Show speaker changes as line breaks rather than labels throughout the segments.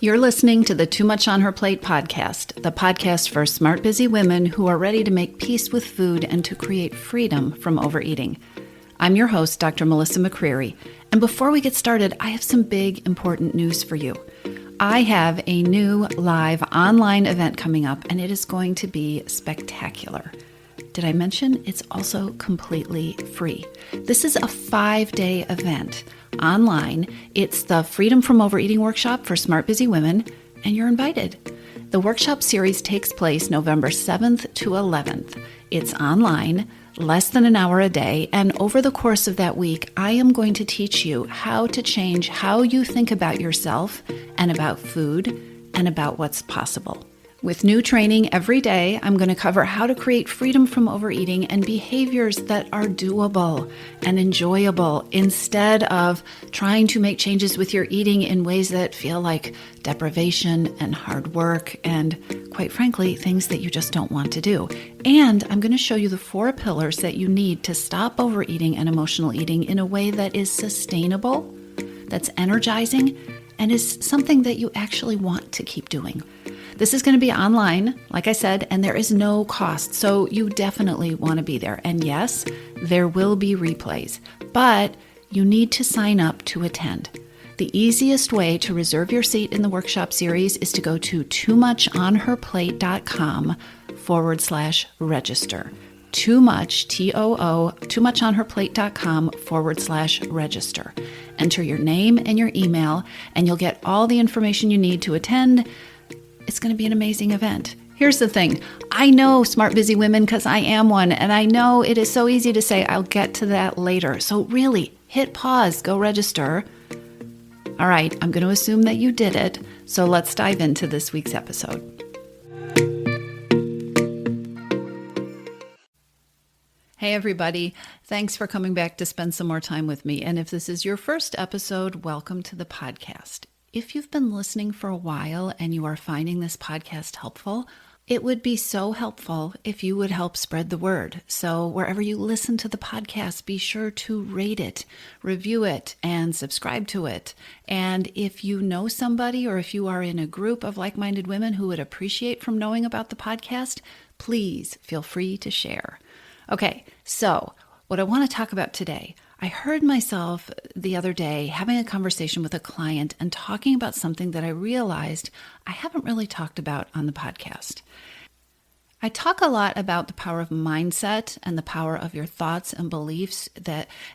You're listening to the Too Much on Her Plate podcast, the podcast for smart, busy women who are ready to make peace with food and to create freedom from overeating. I'm your host, Dr. Melissa McCreary, and before we get started, I have some big, important news for you. I have a new live online event coming up, and it is going to be spectacular. Did I mention it's also completely free? This is a 5-day event online. It's the Freedom from Overeating workshop for smart, busy women, and you're invited. The workshop series takes place November 7th to 11th. It's online, less than an hour a day, and over the course of that week, I am going to teach you how to change how you think about yourself and about food and about what's possible. With new training every day, I'm going to cover how to create freedom from overeating and behaviors that are doable and enjoyable instead of trying to make changes with your eating in ways that feel like deprivation and hard work and, quite frankly, things that you just don't want to do. And I'm going to show you the 4 pillars that you need to stop overeating and emotional eating in a way that is sustainable, that's energizing, and is something that you actually want to keep doing. This is going to be online, like I said, and there is no cost, so you definitely want to be there. And yes, there will be replays, but you need to sign up to attend. The easiest way to reserve your seat in the workshop series is to go to toomuchonherplate.com/register. Too much, toomuchonherplate.com/register. Enter your name and your email, and you'll get all the information you need to attend. It's going to be an amazing event. Here's the thing. I know smart, busy women because I am one, and I know it is so easy to say, I'll get to that later. So really, hit pause, go register. All right, I'm going to assume that you did it, so let's dive into this week's episode. Hey everybody, thanks for coming back to spend some more time with me. And if this is your first episode, welcome to the podcast. If you've been listening for a while and you are finding this podcast helpful, it would be so helpful if you would help spread the word. So wherever you listen to the podcast, be sure to rate it, review it, and subscribe to it. And if you know somebody or if you are in a group of like-minded women who would appreciate from knowing about the podcast, please feel free to share. Okay, so what I want to talk about today, I heard myself the other day having a conversation with a client and talking about something that I realized I haven't really talked about on the podcast. I talk a lot about the power of mindset and the power of your thoughts and beliefs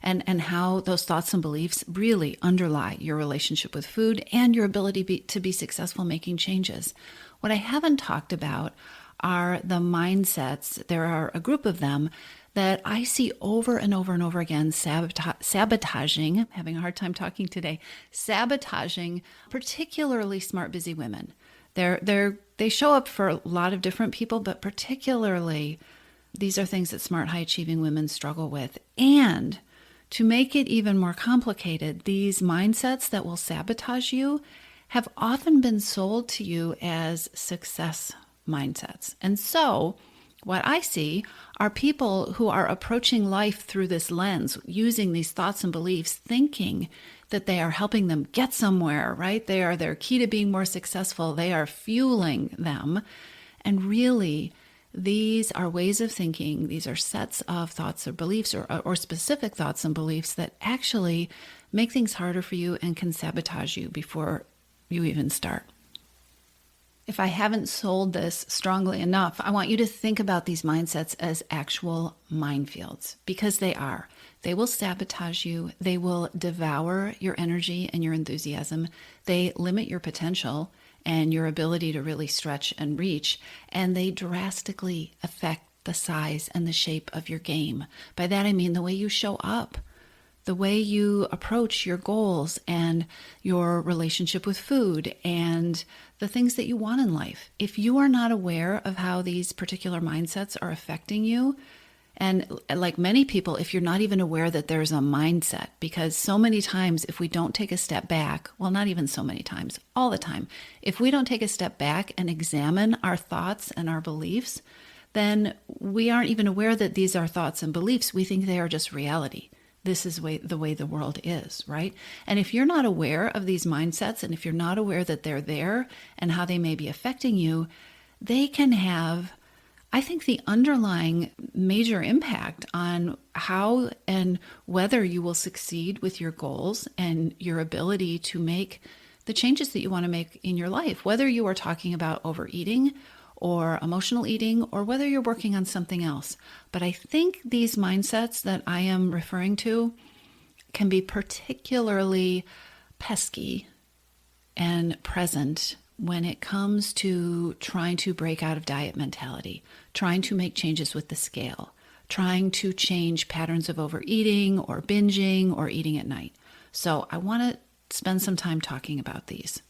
and how those thoughts and beliefs really underlie your relationship with food and your ability to be successful making changes. What I haven't talked about are the mindsets. There are a group of them that I see over and over and over again sabotaging, I'm having a hard time talking today, sabotaging particularly smart, busy women. They show up for a lot of different people, but particularly these are things that smart, high-achieving women struggle with. And to make it even more complicated, these mindsets that will sabotage you have often been sold to you as success mindsets. And so what I see are people who are approaching life through this lens, using these thoughts and beliefs, thinking that they are helping them get somewhere, right? They are their key to being more successful. They are fueling them. And really, these are ways of thinking. These are sets of thoughts or beliefs or specific thoughts and beliefs that actually make things harder for you and can sabotage you before you even start. If I haven't sold this strongly enough, I want you to think about these mindsets as actual minefields, because they are. They will sabotage you. They will devour your energy and your enthusiasm. They limit your potential and your ability to really stretch and reach, and they drastically affect the size and the shape of your game. By that I mean the way you show up, the way you approach your goals and your relationship with food and the things that you want in life. If you are not aware of how these particular mindsets are affecting you, and like many people, if you're not even aware that there's a mindset, because so many times if we don't take a step back, well, not even so many times, all the time, if we don't take a step back and examine our thoughts and our beliefs, then we aren't even aware that these are thoughts and beliefs. We think they are just reality. this is the way the world is, right? And if you're not aware of these mindsets, and if you're not aware that they're there and how they may be affecting you, they can have, I think, the underlying major impact on how and whether you will succeed with your goals and your ability to make the changes that you want to make in your life, whether you are talking about overeating or emotional eating, or whether you're working on something else. But I think these mindsets that I am referring to can be particularly pesky and present when it comes to trying to break out of diet mentality, trying to make changes with the scale, trying to change patterns of overeating or binging or eating at night. So I want to spend some time talking about these.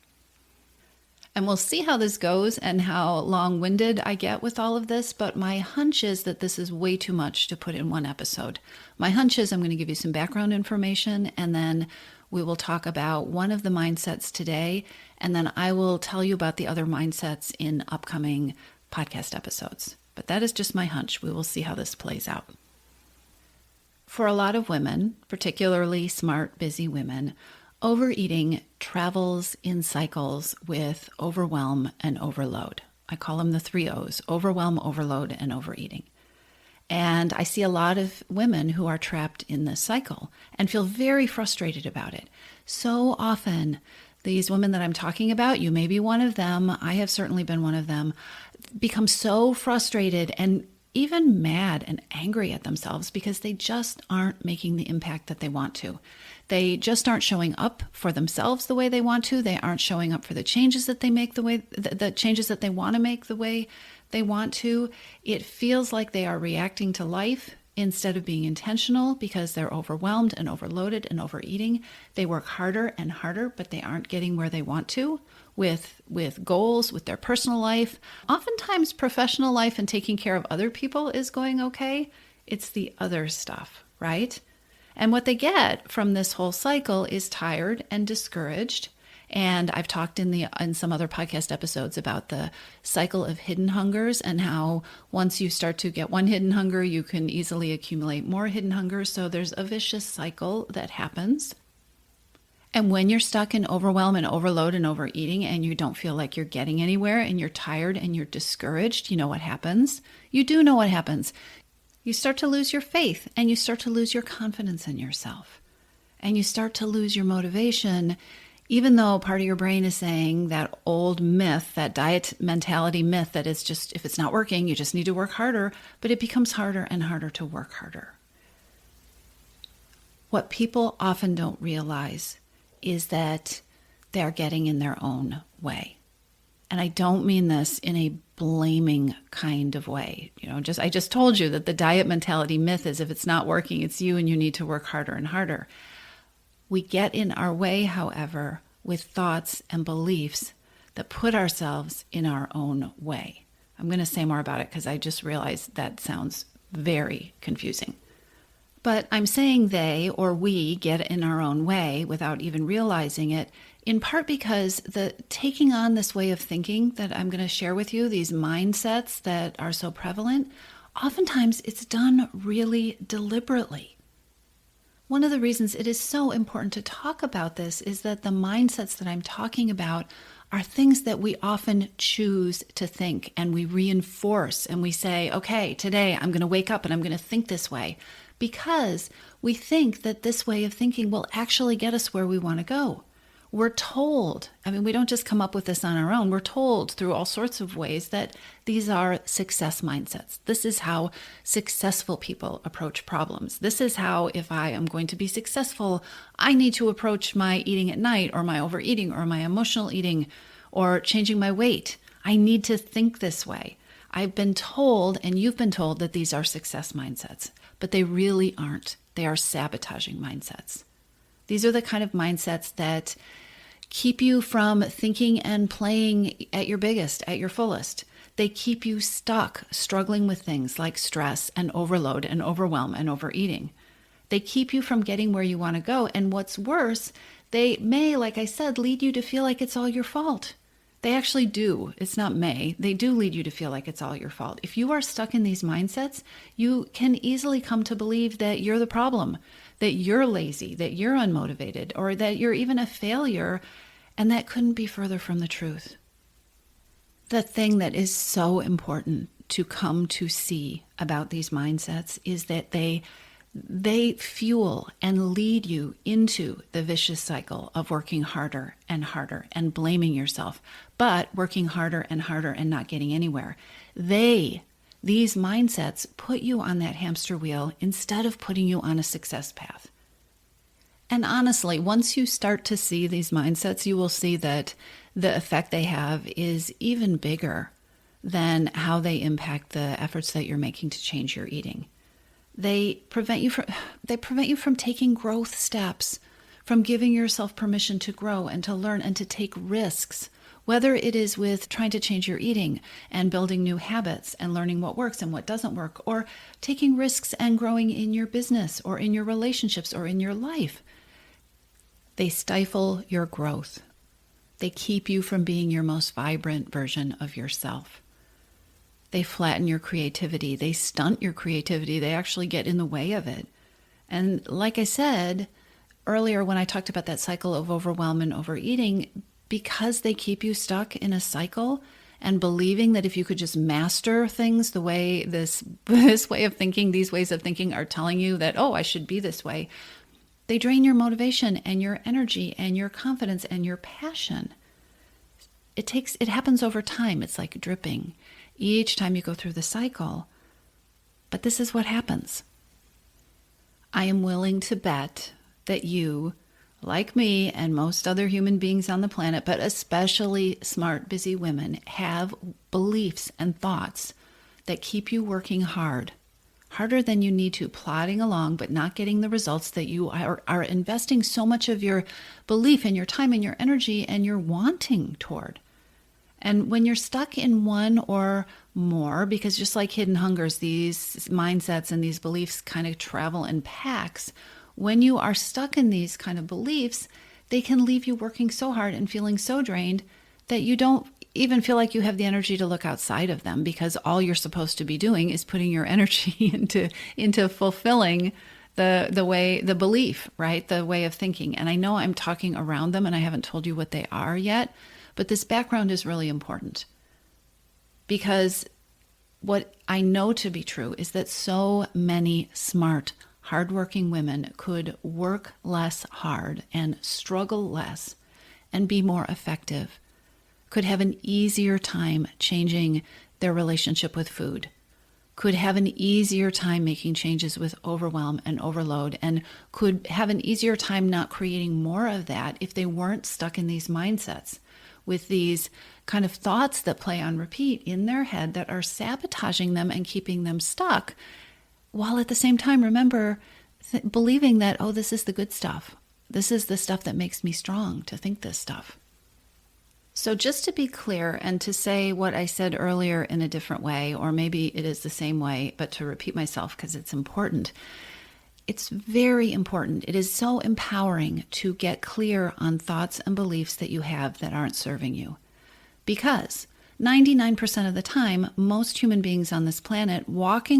And we'll see how this goes and how long-winded I get with all of this, but my hunch is that this is way too much to put in one episode. My hunch is I'm going to give you some background information, and then we will talk about one of the mindsets today, and then I will tell you about the other mindsets in upcoming podcast episodes. But that is just my hunch. We will see how this plays out. For a lot of women, particularly smart, busy women, overeating travels in cycles with overwhelm and overload. I call them the 3 O's: overwhelm, overload, and overeating. And I see a lot of women who are trapped in this cycle and feel very frustrated about it. So often, these women that I'm talking about, you may be one of them, I have certainly been one of them, become so frustrated and even mad and angry at themselves because they just aren't making the impact that they want to. They just aren't showing up for themselves the way they want to. They aren't showing up for the changes that they make the changes that they want to make the way they want to. It feels like they are reacting to life instead of being intentional because they're overwhelmed and overloaded and overeating. They work harder and harder, but they aren't getting where they want to with goals, with their personal life. Oftentimes professional life and taking care of other people is going okay. It's the other stuff, right? And what they get from this whole cycle is tired and discouraged. And I've talked in some other podcast episodes about the cycle of hidden hungers and how once you start to get one hidden hunger, you can easily accumulate more hidden hungers. So there's a vicious cycle that happens. And when you're stuck in overwhelm and overload and overeating and you don't feel like you're getting anywhere and you're tired and you're discouraged, you know what happens? You do know what happens. You start to lose your faith and you start to lose your confidence in yourself. And you start to lose your motivation, even though part of your brain is saying that old myth, that diet mentality myth that it's just, if it's not working, you just need to work harder, but it becomes harder and harder to work harder. What people often don't realize is that they're getting in their own way. And I don't mean this in a blaming kind of way. I just told you that the diet mentality myth is if it's not working, it's you and you need to work harder and harder. We get in our way, however, with thoughts and beliefs that put ourselves in our own way. I'm going to say more about it because I just realized that sounds very confusing. But I'm saying they or we get in our own way without even realizing it, in part because the taking on this way of thinking that I'm going to share with you, these mindsets that are so prevalent, oftentimes it's done really deliberately. One of the reasons it is so important to talk about this is that the mindsets that I'm talking about are things that we often choose to think and we reinforce and we say, okay, today I'm going to wake up and I'm going to think this way because we think that this way of thinking will actually get us where we want to go. We're told, we don't just come up with this on our own. We're told through all sorts of ways that these are success mindsets. This is how successful people approach problems. This is how, if I am going to be successful, I need to approach my eating at night or my overeating or my emotional eating or changing my weight. I need to think this way. I've been told, and you've been told, that these are success mindsets, but they really aren't. They are sabotaging mindsets. These are the kind of mindsets that keep you from thinking and playing at your biggest, at your fullest. They keep you stuck, struggling with things like stress and overload and overwhelm and overeating. They keep you from getting where you want to go. And what's worse, they may, like I said, lead you to feel like it's all your fault. They actually do. It's not may. They do lead you to feel like it's all your fault. If you are stuck in these mindsets, you can easily come to believe that you're the problem, that you're lazy, that you're unmotivated, or that you're even a failure. And that couldn't be further from the truth. The thing that is so important to come to see about these mindsets is that they fuel and lead you into the vicious cycle of working harder and harder and blaming yourself, but working harder and not getting anywhere. These mindsets put you on that hamster wheel instead of putting you on a success path. And honestly, once you start to see these mindsets, you will see that the effect they have is even bigger than how they impact the efforts that you're making to change your eating. They prevent you from taking growth steps, from giving yourself permission to grow and to learn and to take risks, whether it is with trying to change your eating and building new habits and learning what works and what doesn't work, or taking risks and growing in your business or in your relationships or in your life. They stifle your growth. They keep you from being your most vibrant version of yourself. They flatten your creativity. They stunt your creativity. They actually get in the way of it. And like I said earlier when I talked about that cycle of overwhelm and overeating, because they keep you stuck in a cycle and believing that if you could just master things the way this way of thinking, these ways of thinking are telling you that, oh, I should be this way, they drain your motivation and your energy and your confidence and your passion. It happens over time. It's like dripping each time you go through the cycle. But this is what happens. I am willing to bet that you, like me and most other human beings on the planet, but especially smart, busy women, have beliefs and thoughts that keep you working harder than you need to, plodding along, but not getting the results that you are investing so much of your belief and your time and your energy and your wanting toward. And when you're stuck in one or more, because just like hidden hungers, these mindsets and these beliefs kind of travel in packs. When you are stuck in these kind of beliefs, they can leave you working so hard and feeling so drained that you don't even feel like you have the energy to look outside of them, because all you're supposed to be doing is putting your energy into fulfilling the belief, right? The way of thinking. And I know I'm talking around them and I haven't told you what they are yet, but this background is really important, because what I know to be true is that so many smart, hardworking women could work less hard and struggle less and be more effective, could have an easier time changing their relationship with food, could have an easier time making changes with overwhelm and overload, and could have an easier time not creating more of that if they weren't stuck in these mindsets with these kind of thoughts that play on repeat in their head that are sabotaging them and keeping them stuck, while at the same time, remember, believing that, oh, this is the good stuff. This is the stuff that makes me strong to think this stuff. So just to be clear and to say what I said earlier in a different way, or maybe it is the same way, but to repeat myself because it's important. It's very important. It is so empowering to get clear on thoughts and beliefs that you have that aren't serving you. Because 99% of the time, most human beings on this planet walk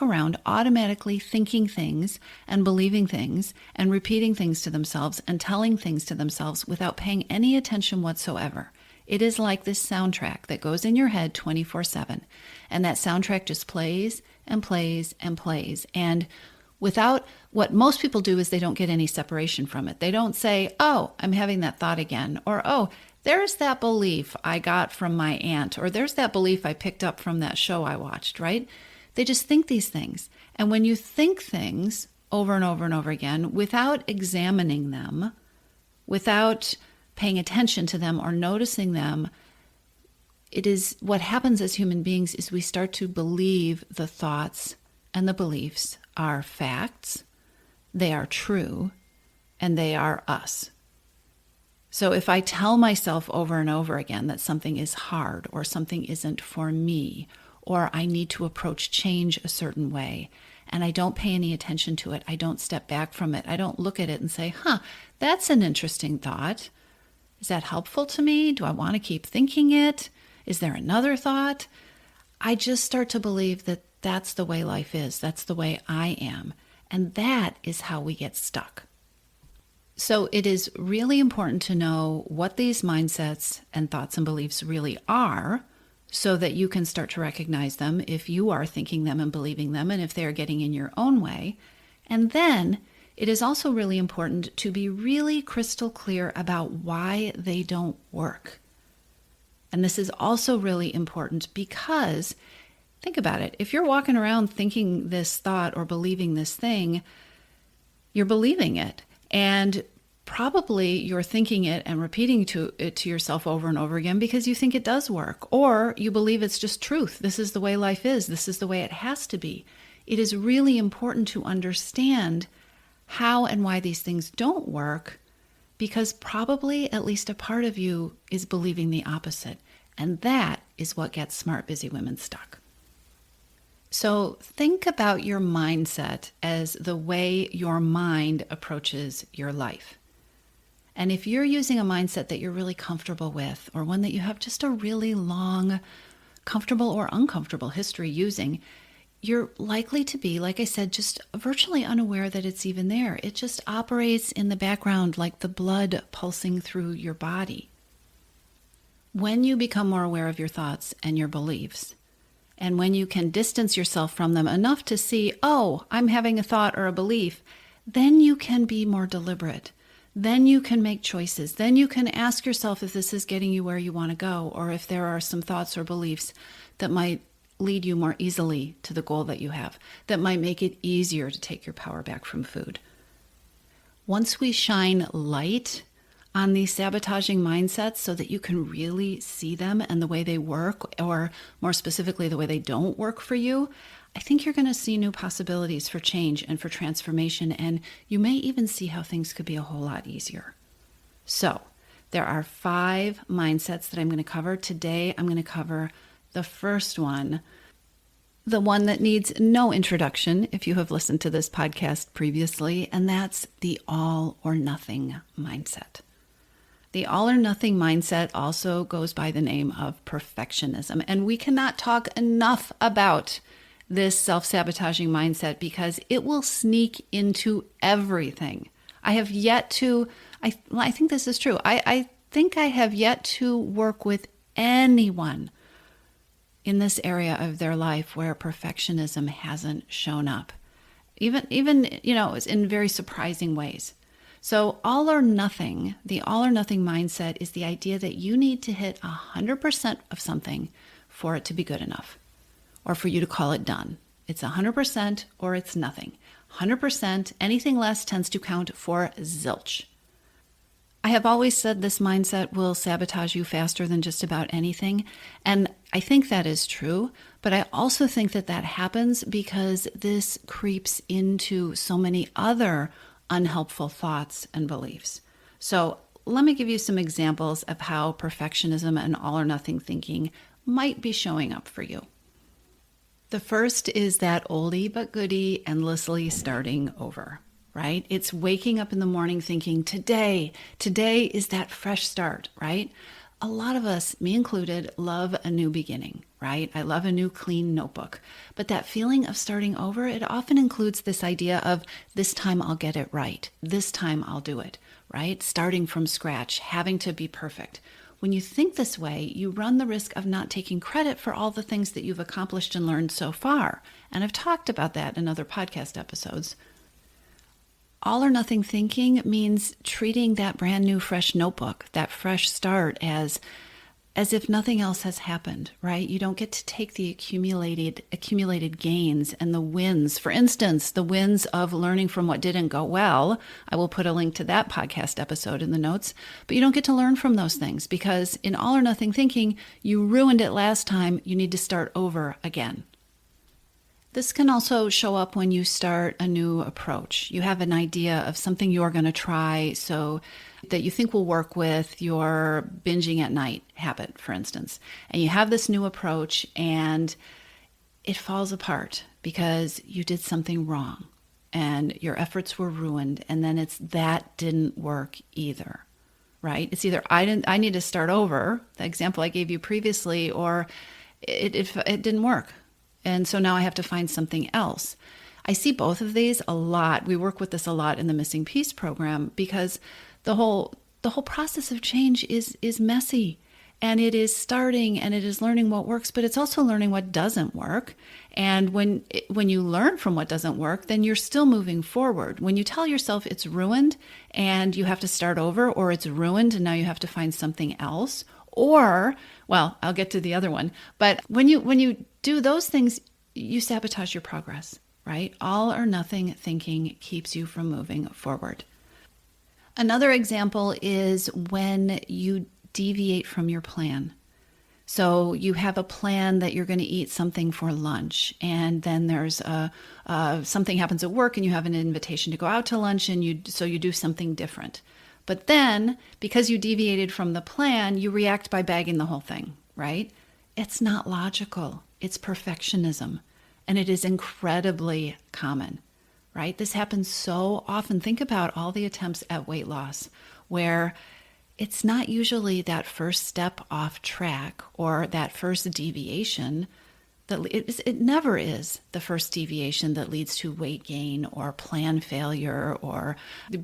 around automatically thinking things and believing things and repeating things to themselves and telling things to themselves without paying any attention whatsoever. It is like this soundtrack that goes in your head 24/7. And that soundtrack just plays and plays and plays. And without, what most people do is they don't get any separation from it. They don't say, oh, I'm having that thought again, or, oh, there's that belief I got from my aunt, or there's that belief I picked up from that show I watched, right? They just think these things. And when you think things over and over and over again without examining them, without paying attention to them or noticing them, it is what happens as human beings is we start to believe the thoughts and the beliefs are facts, they are true, and they are us. So if I tell myself over and over again that something is hard or something isn't for me, or I need to approach change a certain way, and I don't pay any attention to it, I don't step back from it, I don't look at it and say, that's an interesting thought. Is that helpful to me? Do I want to keep thinking it? Is there another thought? I just start to believe that that's the way life is. That's the way I am. And that is how we get stuck. So it is really important to know what these mindsets and thoughts and beliefs really are so that you can start to recognize them if you are thinking them and believing them and if they're getting in your own way. And then it is also really important to be really crystal clear about why they don't work. And this is also really important because, think about it, if you're walking around thinking this thought or believing this thing, you're believing it. And probably you're thinking it and repeating it to yourself over and over again because you think it does work, or you believe it's just truth. This is the way life is. This is the way it has to be. It is really important to understand how and why these things don't work, because probably at least a part of you is believing the opposite. And that is what gets smart, busy women stuck. So think about your mindset as the way your mind approaches your life. And if you're using a mindset that you're really comfortable with, or one that you have just a really long, comfortable or uncomfortable history using, you're likely to be, like I said, just virtually unaware that it's even there. It just operates in the background like the blood pulsing through your body. When you become more aware of your thoughts and your beliefs, and when you can distance yourself from them enough to see, oh, I'm having a thought or a belief, then you can be more deliberate. Then you can make choices. Then you can ask yourself if this is getting you where you want to go, or if there are some thoughts or beliefs that might lead you more easily to the goal that you have, that might make it easier to take your power back from food. Once we shine light on these sabotaging mindsets so that you can really see them and the way they work, or more specifically, the way they don't work for you, I think you're going to see new possibilities for change and for transformation, and you may even see how things could be a whole lot easier. So, there are 5 mindsets that I'm going to cover. Today, I'm going to cover the first one, the one that needs no introduction if you have listened to this podcast previously, and that's the all or nothing mindset. The all or nothing mindset also goes by the name of perfectionism, and we cannot talk enough about this self-sabotaging mindset because it will sneak into everything. I think this is true. I think I have yet to work with anyone in this area of their life where perfectionism hasn't shown up, even in very surprising ways. So the all or nothing mindset is the idea that you need to hit 100% of something for it to be good enough, or for you to call it done. It's 100% or it's nothing. 100%, anything less tends to count for zilch. I have always said this mindset will sabotage you faster than just about anything, and I think that is true, but I also think that happens because this creeps into so many other unhelpful thoughts and beliefs. So let me give you some examples of how perfectionism and all or nothing thinking might be showing up for you. The first is that oldie but goodie endlessly starting over, right? It's waking up in the morning thinking, today is that fresh start, right? A lot of us, me included, love a new beginning, right? I love a new clean notebook. But that feeling of starting over, it often includes this idea of this time I'll get it right. This time I'll do it, right? Starting from scratch, having to be perfect. When you think this way, you run the risk of not taking credit for all the things that you've accomplished and learned so far. And I've talked about that in other podcast episodes. All or nothing thinking means treating that brand new fresh notebook, that fresh start, as if nothing else has happened, right? You don't get to take the accumulated gains and the wins. For instance, the wins of learning from what didn't go well. I will put a link to that podcast episode in the notes, but you don't get to learn from those things because in all or nothing thinking, you ruined it last time. You need to start over again. This can also show up when you start a new approach. You have an idea of something you're going to try so that you think will work with your binging at night habit, for instance. And you have this new approach and it falls apart because you did something wrong and your efforts were ruined. And then that didn't work either, right? It's either I need to start over, the example I gave you previously, or it didn't work. And so now I have to find something else. I see both of these a lot. We work with this a lot in the Missing Piece program because the whole process of change is messy, and it is starting and it is learning what works, but it's also learning what doesn't work. And when you learn from what doesn't work, then you're still moving forward. When you tell yourself it's ruined and you have to start over, or it's ruined and now you have to find something else, or, well, I'll get to the other one, but when you do those things, you sabotage your progress, right? All or nothing thinking keeps you from moving forward. Another example is when you deviate from your plan. So you have a plan that you're going to eat something for lunch, and then there's something happens at work and you have an invitation to go out to lunch, and you do something different. But then, because you deviated from the plan, you react by bagging the whole thing, right? It's not logical. It's perfectionism, and it is incredibly common, right? This happens so often. Think about all the attempts at weight loss where it's not usually that first step off track or that first deviation. It never is the first deviation that leads to weight gain or plan failure or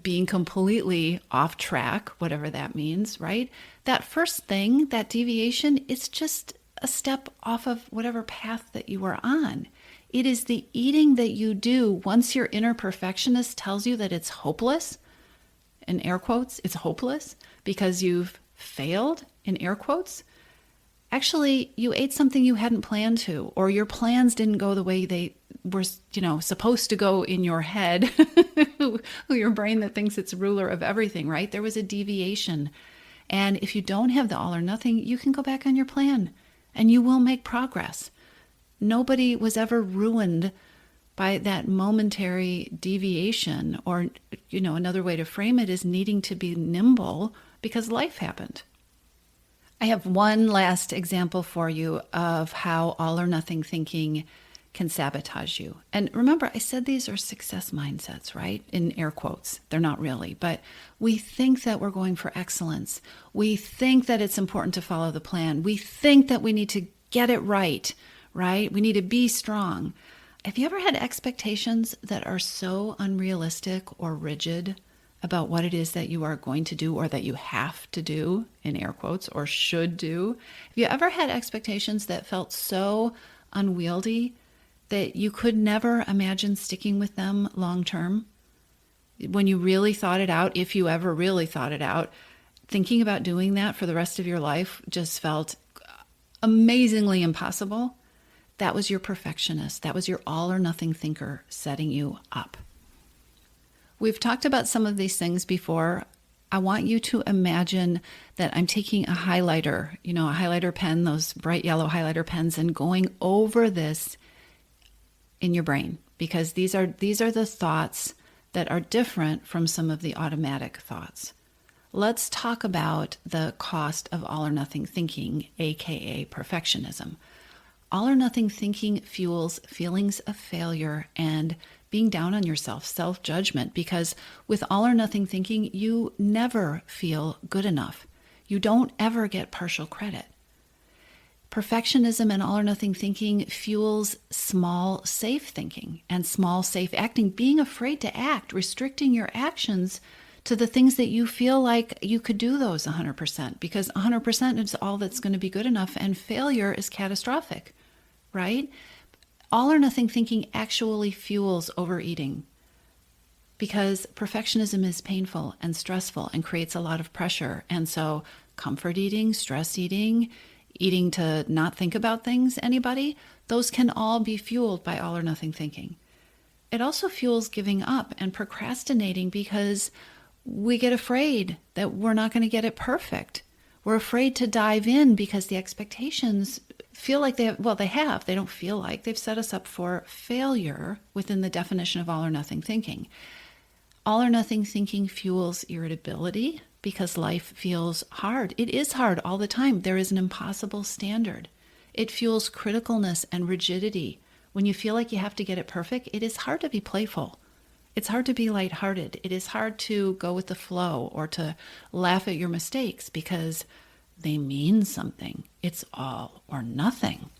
being completely off track, whatever that means, right? That first thing, that deviation, it's just a step off of whatever path that you were on. It is the eating that you do once your inner perfectionist tells you that it's hopeless, in air quotes, it's hopeless because you've failed, in air quotes. Actually, you ate something you hadn't planned to, or your plans didn't go the way they were, supposed to go in your head, your brain that thinks it's ruler of everything, right? There was a deviation. And if you don't have the all or nothing, you can go back on your plan and you will make progress. Nobody was ever ruined by that momentary deviation, or, another way to frame it is needing to be nimble because life happened. I have one last example for you of how all or nothing thinking can sabotage you. And remember, I said these are success mindsets, right? In air quotes. They're not really, but we think that we're going for excellence. We think that it's important to follow the plan. We think that we need to get it right? We need to be strong. Have you ever had expectations that are so unrealistic or rigid about what it is that you are going to do or that you have to do, in air quotes, or should do? Have you ever had expectations that felt so unwieldy that you could never imagine sticking with them long term? When you really thought it out, if you ever really thought it out, thinking about doing that for the rest of your life just felt amazingly impossible. That was your perfectionist. That was your all or nothing thinker setting you up. We've talked about some of these things before. I want you to imagine that I'm taking a highlighter, a highlighter pen, those bright yellow highlighter pens, and going over this in your brain, because these are the thoughts that are different from some of the automatic thoughts. Let's talk about the cost of all or nothing thinking, aka perfectionism. All or nothing thinking fuels feelings of failure and being down on yourself, self-judgment, because with all or nothing thinking, you never feel good enough. You don't ever get partial credit. Perfectionism and all or nothing thinking fuels small, safe thinking and small, safe acting, being afraid to act, restricting your actions to the things that you feel like you could do those 100%, because 100% is all that's going to be good enough, and failure is catastrophic, right? All or nothing thinking actually fuels overeating, because perfectionism is painful and stressful and creates a lot of pressure. And so comfort eating, stress eating, eating to not think about things, anybody, those can all be fueled by all or nothing thinking. It also fuels giving up and procrastinating because we get afraid that we're not going to get it perfect. We're afraid to dive in because the expectations feel like they don't feel like they've set us up for failure within the definition of all or nothing thinking. All or nothing thinking fuels irritability because life feels hard. It is hard all the time. There is an impossible standard. It fuels criticalness and rigidity. When you feel like you have to get it perfect, it is hard to be playful. It's hard to be lighthearted. It is hard to go with the flow or to laugh at your mistakes because they mean something. It's all or nothing.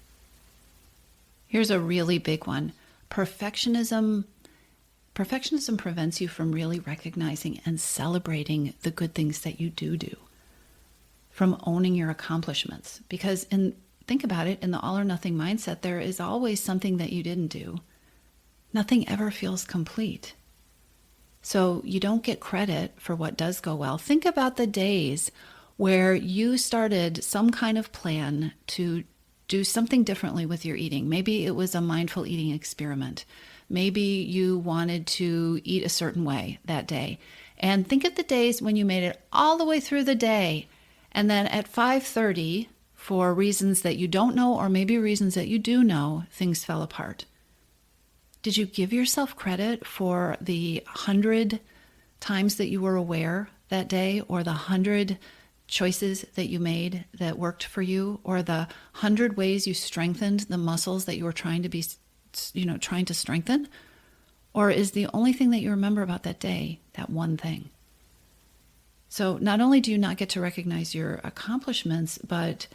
Here's a really big one. Perfectionism prevents you from really recognizing and celebrating the good things that you do, from owning your accomplishments. Because think about it, in the all or nothing mindset, there is always something that you didn't do. Nothing ever feels complete. So you don't get credit for what does go well. Think about the days where you started some kind of plan to do something differently with your eating. Maybe it was a mindful eating experiment. Maybe you wanted to eat a certain way that day. And think of the days when you made it all the way through the day. And then at 5:30, for reasons that you don't know, or maybe reasons that you do know, things fell apart. Did you give yourself credit for the 100 times that you were aware that day, or the 100 choices that you made that worked for you, or the 100 ways you strengthened the muscles that you were trying to strengthen? Or is the only thing that you remember about that day that one thing? So not only do you not get to recognize your accomplishments, but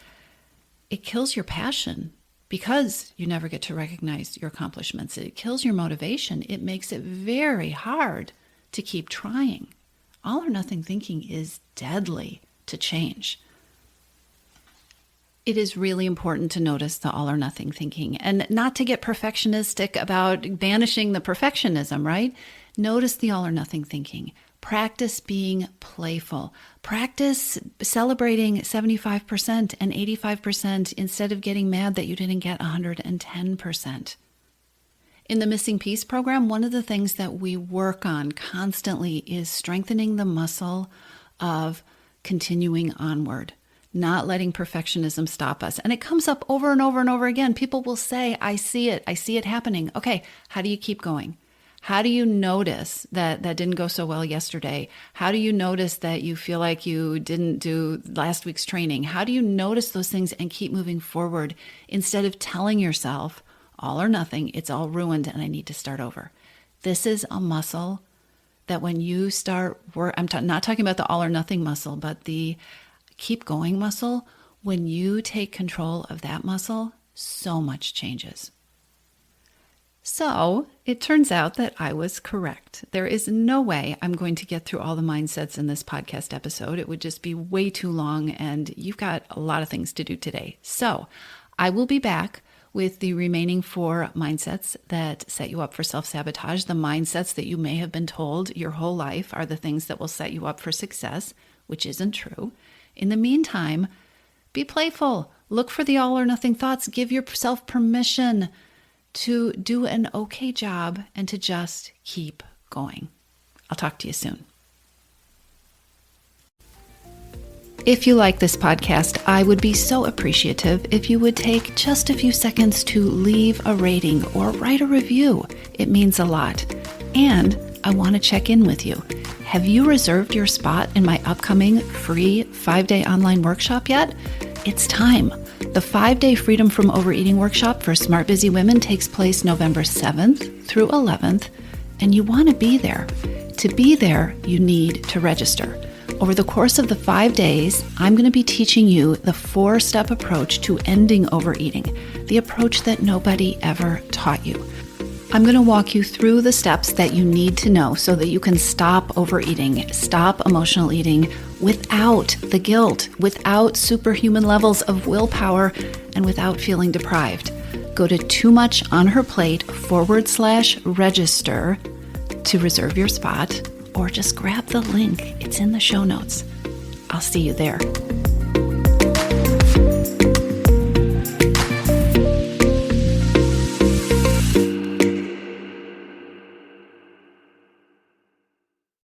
it kills your passion because you never get to recognize your accomplishments. It kills your motivation. It makes it very hard to keep trying. All or nothing thinking is deadly to change. It is really important to notice the all or nothing thinking and not to get perfectionistic about banishing the perfectionism, right? Notice the all or nothing thinking. Practice being playful. Practice celebrating 75% and 85% instead of getting mad that you didn't get 110%. In the Missing Piece program, one of the things that we work on constantly is strengthening the muscle of continuing onward, not letting perfectionism stop us. And it comes up over and over and over again. People will say, I see it happening. Okay, how do you keep going? How do you notice that didn't go so well yesterday? How do you notice that you feel like you didn't do last week's training? How do you notice those things and keep moving forward instead of telling yourself, all or nothing, it's all ruined and I need to start over? This is a muscle that when you start work, not talking about the all or nothing muscle, but the keep going muscle. When you take control of that muscle, so much changes. So it turns out that I was correct. There is no way I'm going to get through all the mindsets in this podcast episode. It would just be way too long, and you've got a lot of things to do today. So I will be back with the remaining 4 mindsets that set you up for self-sabotage. The mindsets that you may have been told your whole life are the things that will set you up for success, which isn't true. In the meantime, be playful. Look for the all or nothing thoughts. Give yourself permission to do an okay job and to just keep going. I'll talk to you soon. If you like this podcast, I would be so appreciative if you would take just a few seconds to leave a rating or write a review. It means a lot. And I want to check in with you. Have you reserved your spot in my upcoming free 5-day online workshop yet? It's time. The 5-day Freedom from Overeating workshop for smart, busy women takes place November 7th through 11th, and you want to be there. To be there, you need to register. Over the course of the 5 days, I'm going to be teaching you the 4-step approach to ending overeating, the approach that nobody ever taught you. I'm going to walk you through the steps that you need to know so that you can stop overeating, stop emotional eating without the guilt, without superhuman levels of willpower, and without feeling deprived. Go to toomuchonherplate.com/register to reserve your spot, or just grab the link. It's in the show notes. I'll see you there.